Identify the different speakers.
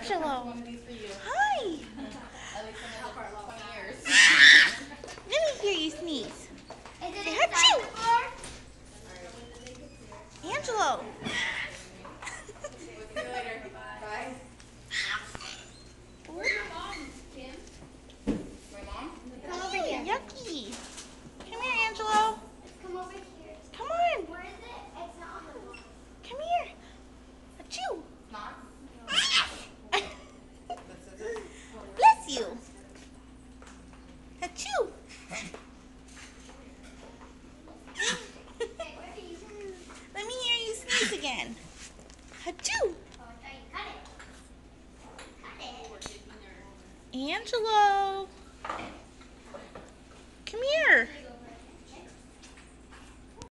Speaker 1: Angelo. Hi. Let me hear you sneeze. Say achoo. Angelo.
Speaker 2: See you later. Bye. Where's your mom, Kim? My mom?
Speaker 1: Come over here. Yucky. Come here, Angelo.
Speaker 3: Come over here.
Speaker 1: Come on.
Speaker 3: Where is it? It's not on the wall.
Speaker 1: Come here. Achoo.
Speaker 2: Not?
Speaker 1: Bless you. Achoo. Let me hear you sneeze again. Achoo.
Speaker 3: Oh, cut it. Cut it.
Speaker 1: Angelo. Come here.